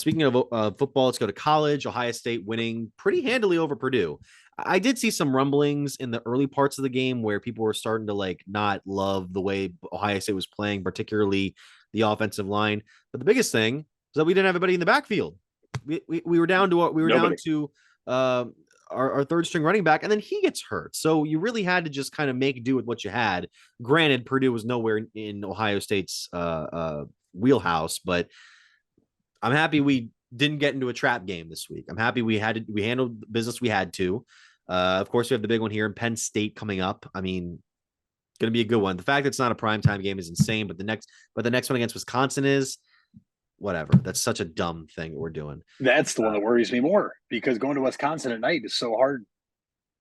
speaking of football, let's go to college. Ohio State winning pretty handily over Purdue. I did see some rumblings in the early parts of the game where people were starting to like not love the way Ohio State was playing, particularly the offensive line. But the biggest thing is that we didn't have anybody in the backfield. We were down to Nobody. uh, our third string running back, and then he gets hurt. So you really had to just kind of make do with what you had. Granted, Purdue was nowhere in Ohio State's wheelhouse, but I'm happy we didn't get into a trap game this week. I'm happy we handled the business we had to. Of course, we have the big one here in Penn State coming up. I mean, going to be a good one. The fact that it's not a primetime game is insane, but the next one against Wisconsin is whatever. That's such a dumb thing that we're doing. That's the one that worries me more because going to Wisconsin at night is so hard.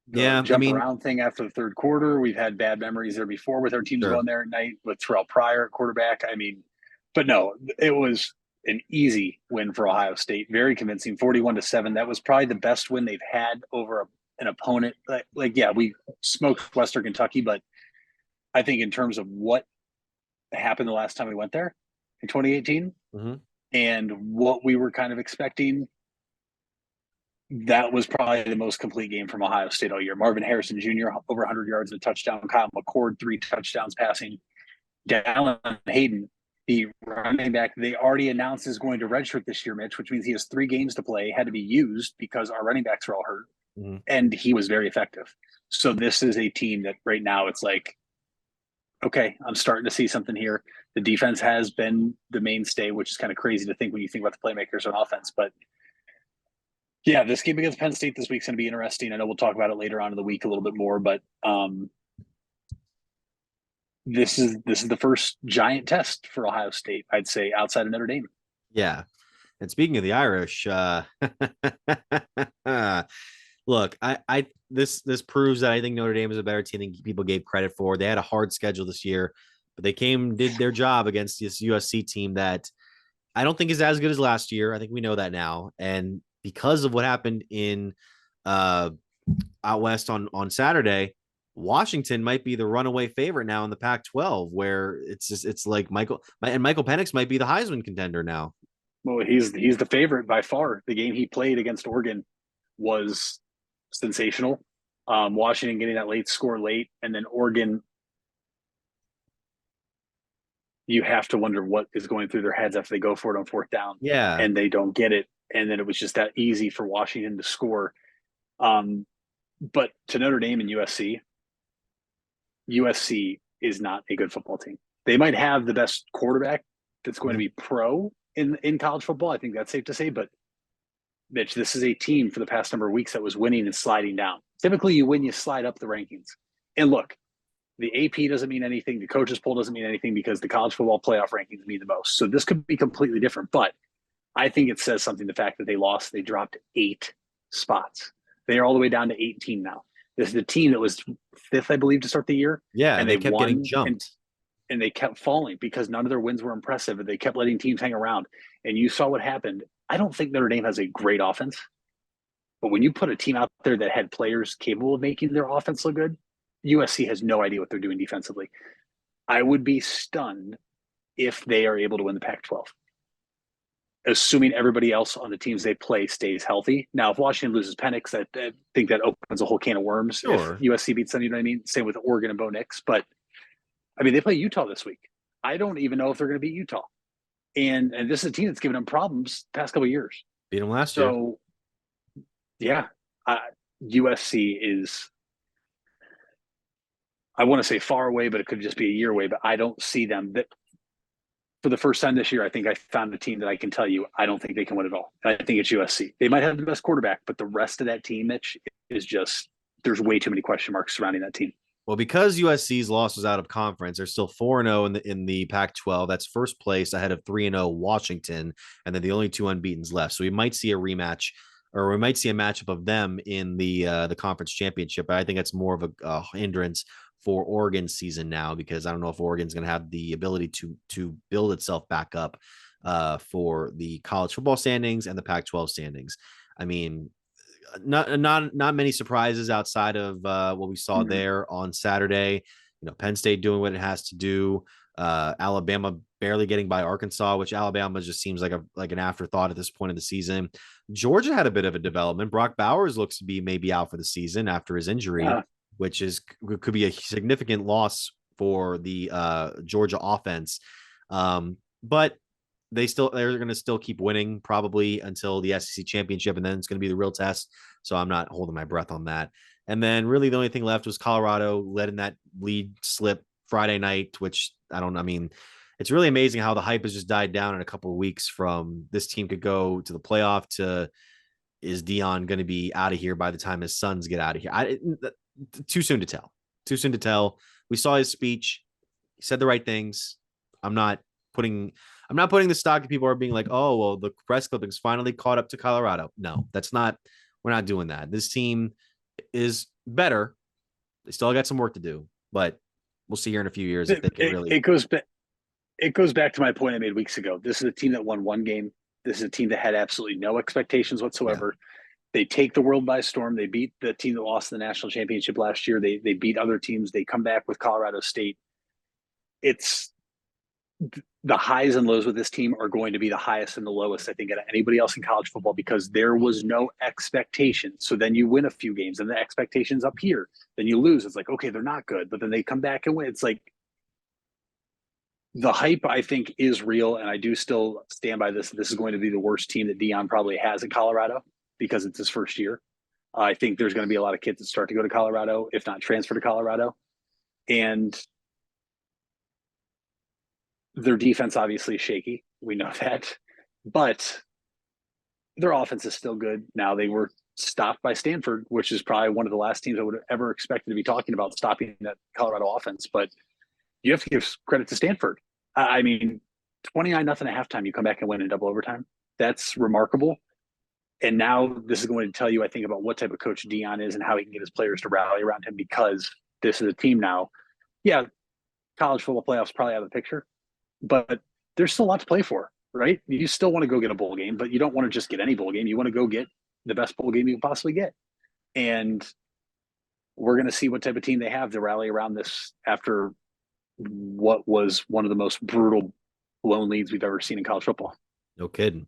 The Yeah, I jump mean, around thing after the third quarter, we've had bad memories there before with our teams sure. going there at night with Terrell Pryor at quarterback. I mean, but no, it was an easy win for Ohio State. Very convincing, 41-7. That was probably the best win they've had over an opponent. Yeah, we smoked Western Kentucky, but I think in terms of what happened the last time we went there in 2018 Mm-hmm. and what we were kind of expecting, that was probably the most complete game from Ohio State all year. Marvin Harrison Jr. over 100 yards and a touchdown. Kyle McCord 3 touchdowns passing. Dallin Hayden, the running back, they already announced is going to redshirt this year, Mitch, which means he has 3 games to play. Had to be used because our running backs are all hurt, and he was very effective. So this is a team that right now it's like, okay, I'm starting to see something here. The defense has been the mainstay, which is kind of crazy to think when you think about the playmakers on offense, but yeah, this game against Penn State this week's going to be interesting. I know we'll talk about it later on in the week a little bit more, but this is the first giant test for Ohio State, I'd say, outside of Notre Dame. Yeah. And speaking of the Irish, look, I this proves that I think Notre Dame is a better team than people gave credit for. They had a hard schedule this year, but they did their job against this USC team that I don't think is as good as last year. I think we know that now. And because of what happened in out west on Saturday, Washington might be the runaway favorite now in the Pac-12, where it's like Michael Penix might be the Heisman contender now. Well, he's the favorite by far. The game he played against Oregon was sensational. Washington getting that late score late, and then Oregon. You have to wonder what is going through their heads after they go for it on fourth down, Yeah, and they don't get it, and then it was just that easy for Washington to score. But to Notre Dame and USC is not a good football team. They might have the best quarterback that's going to be pro in college football. I think that's safe to say. But Mitch, this is a team for the past number of weeks that was winning and sliding down. Typically, you win, you slide up the rankings. And look, the AP doesn't mean anything. The coaches poll doesn't mean anything because the college football playoff rankings mean the most. So this could be completely different. But I think it says something, the fact that they lost, they dropped 8 spots. They are all the way down to 18 now. This is the team that was 5th, I believe, to start the year. yeah, And they they kept won getting jumped. and they kept falling because none of their wins were impressive. And they kept letting teams hang around. And you saw what happened. I don't think Notre Dame has a great offense. But when you put a team out there that had players capable of making their offense look good, USC has no idea what they're doing defensively. I would be stunned if they are able to win the Pac-12, assuming everybody else on the teams they play stays healthy. Now, if Washington loses Penix, I think that opens a whole can of worms. Sure. If USC beats them, you know what I mean? Same with Oregon and Bo Nix. But, I mean, they play Utah this week. I don't even know if they're going to beat Utah. And this is a team that's given them problems the past couple of years. Beat them last year. So, yeah, USC is, I want to say far away, but it could just be a year away. But I don't see them. That for the first time this year, I think I found a team that I can tell you I don't think they can win at all. I think it's USC. They might have the best quarterback, but the rest of that team, Mitch, is just, there's way too many question marks surrounding that team. Well, because USC's loss was out of conference, they're still 4-0 in the Pac-12. That's first place ahead of 3-0 Washington, and then the only 2 unbeatens left. So we might see a rematch, or we might see a matchup of them in the conference championship. But I think that's more of a hindrance for Oregon's season now, because I don't know if Oregon's going to have the ability to build itself back up for the college football standings and the Pac-12 standings. I mean, not many surprises outside of what we saw there on Saturday. You know, Penn State doing what it has to do. Alabama barely getting by Arkansas, which Alabama just seems like an afterthought at this point of the season. Georgia had a bit of a development. Brock Bowers looks to be maybe out for the season after his injury, Uh, which is could be a significant loss for the Georgia offense. But they're going to still keep winning probably until the SEC championship, and then it's going to be the real test. So I'm not holding my breath on that. And then really the only thing left was Colorado letting that lead slip Friday night, which I don't. I mean, it's really amazing how the hype has just died down in a couple of weeks from this team could go to the playoff to is Dion going to be out of here by the time his sons get out of here? Too soon to tell. Too soon to tell. We saw his speech. He said the right things. I'm not putting the stock that people are being like, oh, well, the press clippings finally caught up to Colorado. No, that's not. We're not doing that. This team is better. They still got some work to do, but we'll see here in a few years if they can really. It goes back to my point I made weeks ago. This is a team that won one game. This is a team that had absolutely no expectations whatsoever. Yeah. They take the world by storm. They beat the team that lost the national championship last year. They beat other teams. They come back with Colorado State. It's the highs and lows with this team are going to be the highest and the lowest, I think, at anybody else in college football because there was no expectation. So then you win a few games and the expectation's up here. Then you lose. It's like, okay, they're not good, but then they come back and win. It's like the hype, I think, is real. And I do still stand by this. This is going to be the worst team that Dion probably has in Colorado because it's his first year. I think there's going to be a lot of kids that start to go to Colorado, if not transfer to Colorado. And their defense obviously is shaky. We know that. But their offense is still good. Now they were stopped by Stanford, which is probably one of the last teams I would have ever expected to be talking about stopping that Colorado offense. But you have to give credit to Stanford. I mean, 29-0 at halftime, you come back and win in double overtime. That's remarkable. And now this is going to tell you, I think, about what type of coach Dion is and how he can get his players to rally around him because this is a team now. Yeah, college football playoffs probably out of the picture, but there's still a lot to play for, right? You still want to go get a bowl game, but you don't want to just get any bowl game. You want to go get the best bowl game you can possibly get. And we're going to see what type of team they have to rally around this after what was one of the most brutal blown leads we've ever seen in college football. No kidding.